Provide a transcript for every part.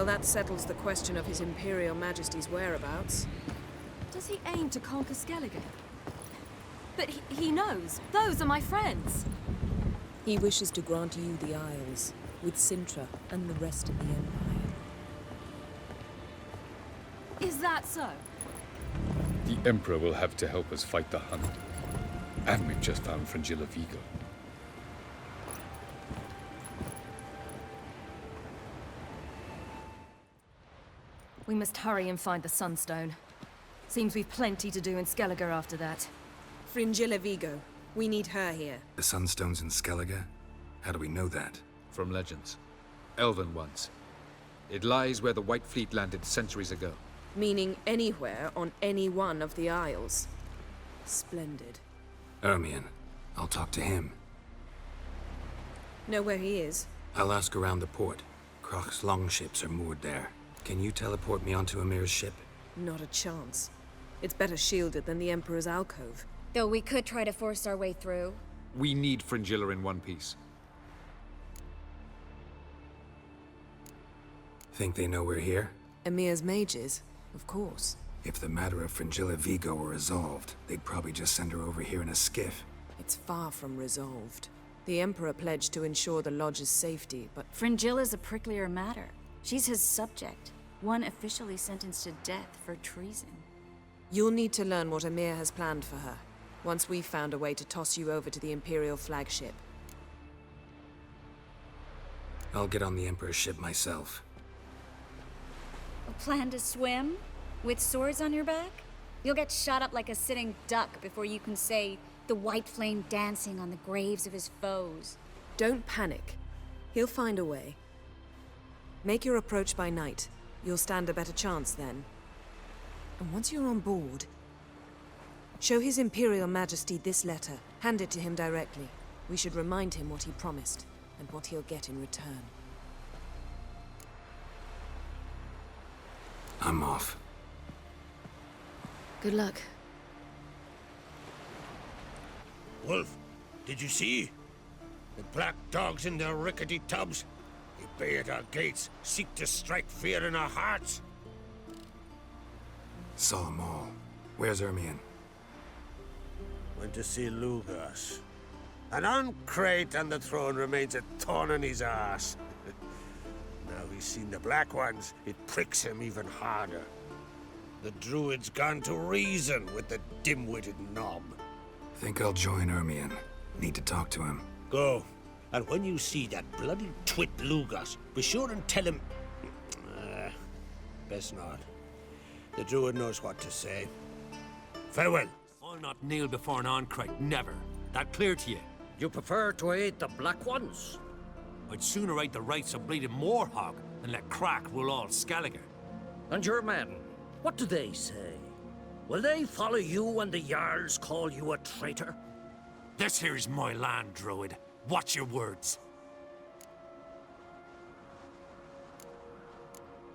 Well, that settles the question of His Imperial Majesty's whereabouts. Does he aim to conquer Skellige? But he knows. Those are my friends. He wishes to grant you the Isles, with Sintra and the rest of the Empire. Is that so? The Emperor will have to help us fight the Hunt. And we've just found Fringilla Vigo. We must hurry and find the Sunstone. Seems we've plenty to do in Skellige after that. Fringilla Vigo. We need her here. The Sunstone's in Skellige? How do we know that? From legends. Elven ones. It lies where the White Fleet landed centuries ago. Meaning anywhere on any one of the Isles. Splendid. Ermion. I'll talk to him. Know where he is? I'll ask around the port. Croc's longships are moored there. Can you teleport me onto Emir's ship? Not a chance. It's better shielded than the Emperor's alcove. Though we could try to force our way through. We need Fringilla in one piece. Think they know we're here? Emir's mages, of course. If the matter of Fringilla Vigo were resolved, they'd probably just send her over here in a skiff. It's far from resolved. The Emperor pledged to ensure the Lodge's safety, but Fringilla's a pricklier matter. She's his subject, one officially sentenced to death for treason. you'll need to learn what Emir has planned for her, once we've found a way to toss you over to the Imperial flagship. I'll get on the Emperor's ship myself. A plan to swim? With swords on your back? You'll get shot up like a sitting duck before you can say the white flame dancing on the graves of his foes. Don't panic. He'll find a way. Make your approach by night. You'll stand a better chance then. And once you're on board, show His Imperial Majesty this letter. Hand it to him directly. We should remind him what he promised, and what he'll get in return. I'm off. Good luck. Wolf, did you see? The black dogs in their rickety tubs. They bay at our gates, seek to strike fear in our hearts. Saw 'em all. Where's Ermion? Went to see Lugas. An uncrate on the throne remains a thorn in his ass. Now he's seen the Black Ones, it pricks him even harder. The Druid's gone to reason with the dim-witted knob. Think I'll join Ermion. Need to talk to him. Go. And when you see that bloody twit Lugas, be sure and tell him... best not. The Druid knows what to say. Farewell. I'll not kneel before an Oncrite, never. That clear to you? You prefer to aid the Black Ones? I'd sooner aid the rights of bleeding Moorhog than let Crack rule all Skellige. And your men, what do they say? Will they follow you when the Jarls call you a traitor? This here's my land, Druid. Watch your words.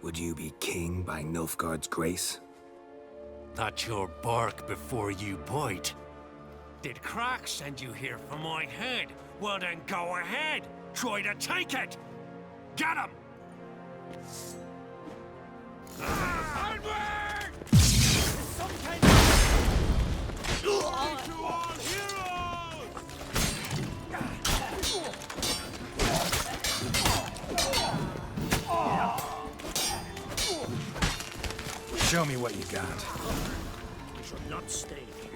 Would you be king by Nilfgaard's grace? That's your bark before you bite. Did Crack send you here for my head? Well then go ahead! Try to take it! Get him! Onward! To all heroes! Show me what you got. You should not stay here.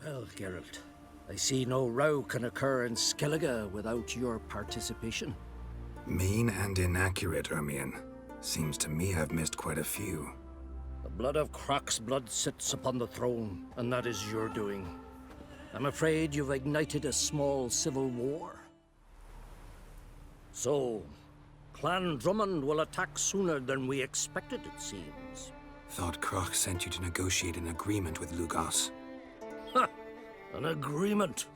Well, Geralt, I see no row can occur in Skellige without your participation. Mean and inaccurate, Ermion. Seems to me I've missed quite a few. The blood of Croc's blood sits upon the throne, and that is your doing. I'm afraid you've ignited a small civil war. So, Clan Drummond will attack sooner than we expected, it seems. Thought Croc sent you to negotiate an agreement with Lugas. Ha! An agreement?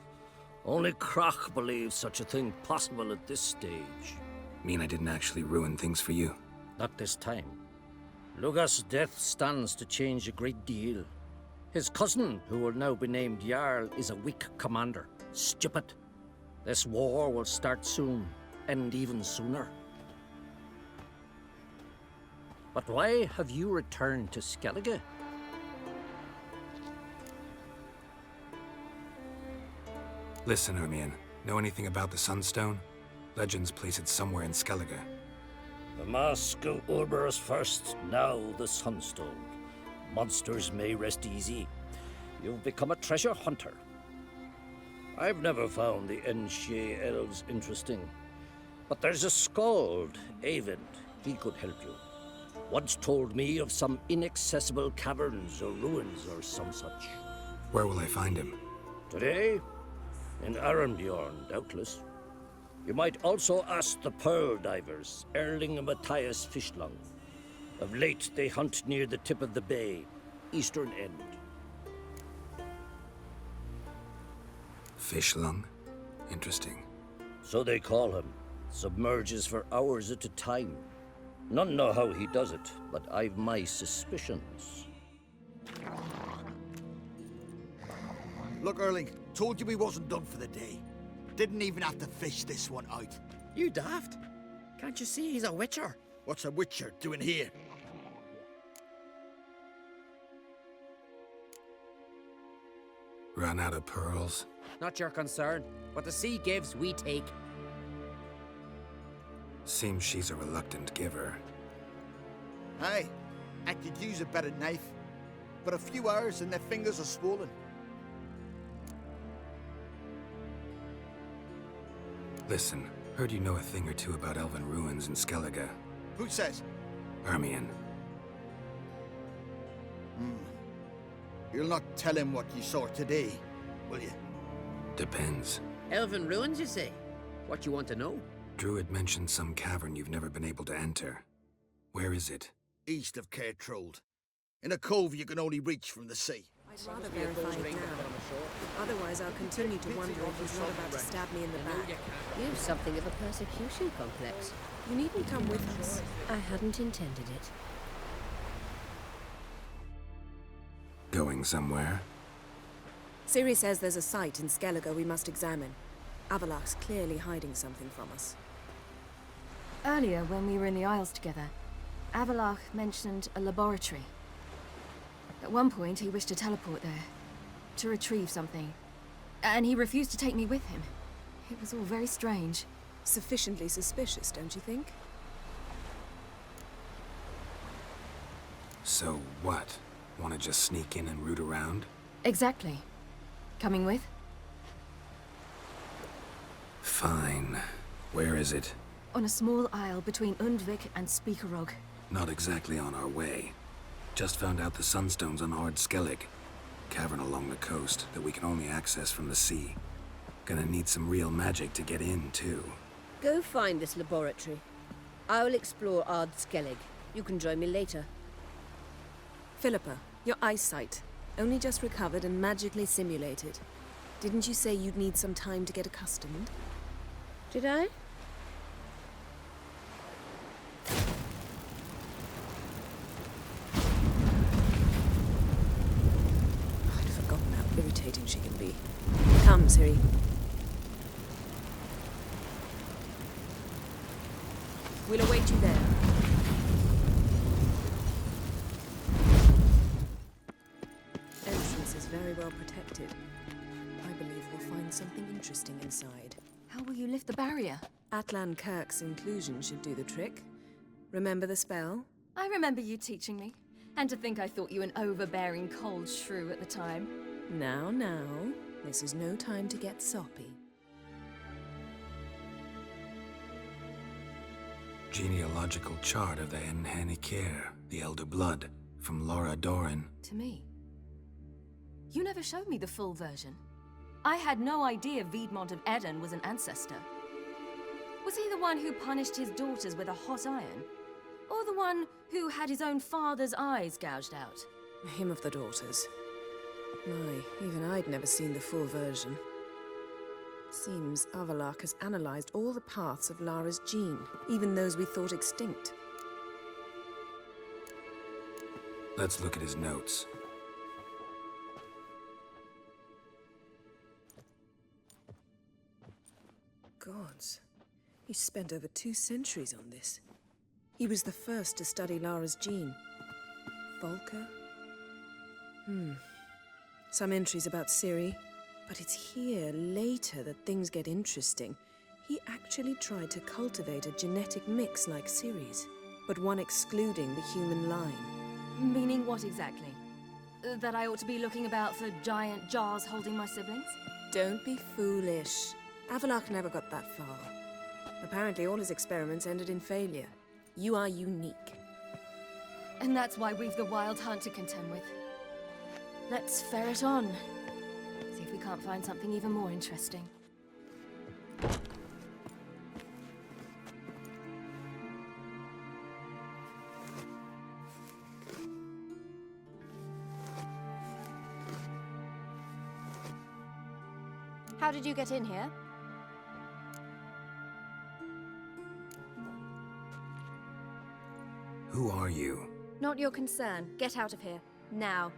Only Croc believes such a thing possible at this stage. Mean I didn't actually ruin things for you? Not this time. Lugas' death stands to change a great deal. His cousin, who will now be named Jarl, is a weak commander. Stupid. This war will start soon. end even sooner. But why have you returned to Skellige? Listen, Ermion. Know anything about the Sunstone? Legends place it somewhere in Skellige. The mask of Urberus first, now the Sunstone. Monsters may rest easy. You've become a treasure hunter. I've never found the Enshe elves interesting. But there's a skald, Eyvind. He could help you. Once told me of some inaccessible caverns or ruins or some such. Where will I find him? Today? In Arenbjorn, doubtless. You might also ask the pearl divers, Erling and Matthias Fishlung. Of late, they hunt near the tip of the bay, eastern end. Fishlung? Interesting. So they call him. Submerges for hours at a time. None know how he does it, but I've my suspicions. Look, Erling, told you we wasn't done for the day. Didn't even have to fish this one out. You daft. Can't you see he's a witcher? What's a witcher doing here? Run out of pearls? Not your concern. What the sea gives, we take. Seems she's a reluctant giver. Aye, I could use a better knife. But a few hours and their fingers are swollen. Listen, heard you know a thing or two about elven ruins in Skellige. Who says? Ermion. You'll not tell him what you saw today, will you? Depends. Elven ruins, you say? What you want to know? Druid mentioned some cavern you've never been able to enter. Where is it? East of Cairtrold. In a cove you can only reach from the sea. I'd rather verify it now. Otherwise, I'll continue to wonder if he's not about to stab me in the back. You've something of a persecution complex. You needn't come with us. I hadn't intended it. Going somewhere? Ciri says there's a site in Skellige we must examine. Avallac'h's clearly hiding something from us. Earlier, when we were in the Isles together, Avallac'h mentioned a laboratory. At one point, he wished to teleport there, to retrieve something. And he refused to take me with him. It was all very strange. Sufficiently suspicious, don't you think? So what? Want to just sneak in and root around? Exactly. Coming with? Fine. Where is it? On a small isle between Undvik and Speakerog. Not exactly on our way. Just found out the Sunstone's on Ard Skellig. Cavern along the coast that we can only access from the sea. Gonna need some real magic to get in, too. Go find this laboratory. I'll explore Ard Skellig. You can join me later. Philippa, your eyesight. Only just recovered and magically simulated. Didn't you say you'd need some time to get accustomed? Did I? I'd forgotten how irritating she can be. Come, Ciri. We'll await you there. Entrance is very well protected. I believe we'll find something interesting inside. How will you lift the barrier? Atlan Kirk's inclusion should do the trick. Remember the spell? I remember you teaching me. And to think I thought you an overbearing cold shrew at the time. Now, now. This is no time to get soppy. Genealogical chart of the Enhanikir, the Elder Blood, from Laura Doran. To me. You never showed me the full version. I had no idea Viedmont of Eden was an ancestor. Was he the one who punished his daughters with a hot iron? Or the one who had his own father's eyes gouged out? Him of the daughters. My, even I'd never seen the full version. Seems Avallac'h has analyzed all the paths of Lara's gene, even those we thought extinct. Let's look at his notes. Gods. He spent over 2 centuries on this. He was the first to study Lara's gene. Volker? Some entries about Ciri, but it's here, later, that things get interesting. He actually tried to cultivate a genetic mix like Ciri's, but one excluding the human line. Meaning what exactly? That I ought to be looking about for giant jars holding my siblings? Don't be foolish. Avallac'h never got that far. Apparently all his experiments ended in failure. You are unique. And that's why we've the Wild Hunt to contend with. Let's ferret on. See if we can't find something even more interesting. How did you get in here? Who are you? Not your concern. Get out of here. Now.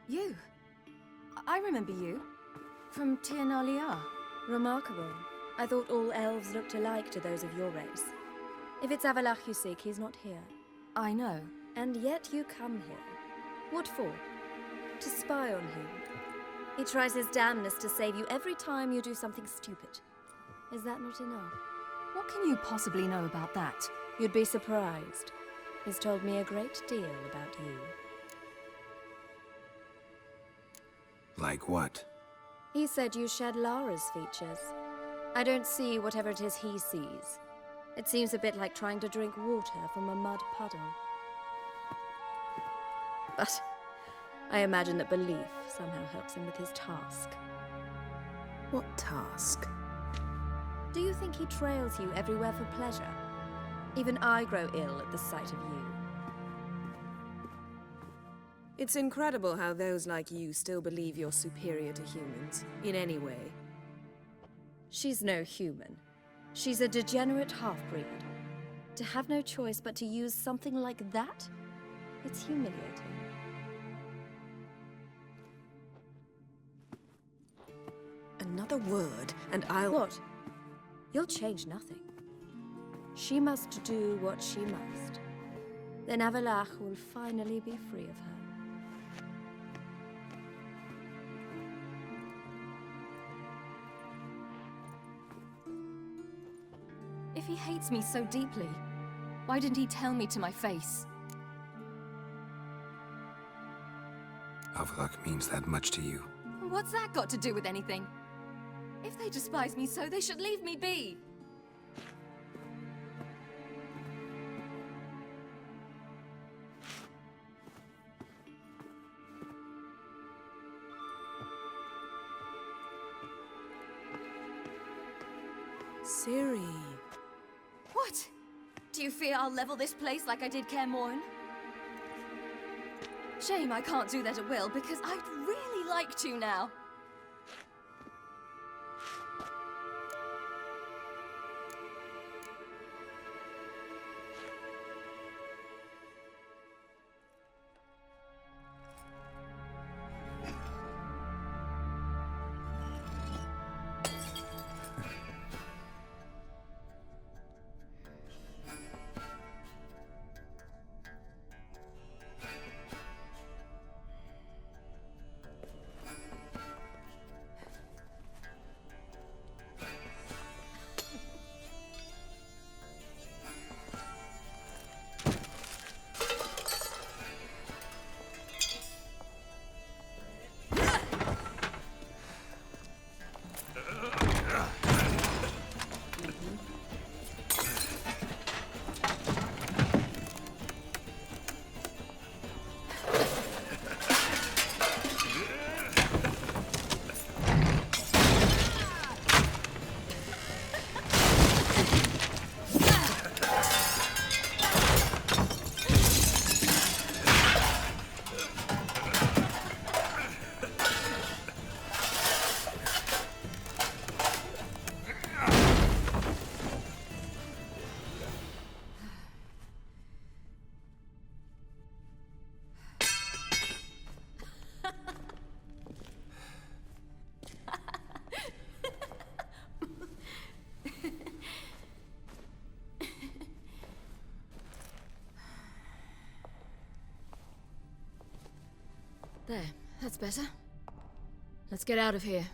You. I remember you. From Tir na Liar. Remarkable. I thought all elves looked alike to those of your race. If it's Avallac'h you seek, he's not here. I know. And yet you come here. What for? To spy on him. He tries his damnedest to save you every time you do something stupid. Is that not enough? What can you possibly know about that? You'd be surprised. He's told me a great deal about you. Like what? He said you shared Lara's features. I don't see whatever it is he sees. It seems a bit like trying to drink water from a mud puddle. But I imagine that belief somehow helps him with his task. What task? Do you think he trails you everywhere for pleasure? Even I grow ill at the sight of you. It's incredible how those like you still believe you're superior to humans, in any way. She's no human. She's a degenerate half-breed. To have no choice but to use something like that? It's humiliating. Another word, and I'll... What? You'll change nothing. She must do what she must. Then Avallac'h will finally be free of her. If he hates me so deeply, why didn't he tell me to my face? Avallac'h means that much to you. What's that got to do with anything? If they despise me so, they should leave me be. Ciri. What? Do you fear I'll level this place like I did Kaer Morhen? Shame I can't do that at will, because I'd really like to now. There, that's better. Let's get out of here.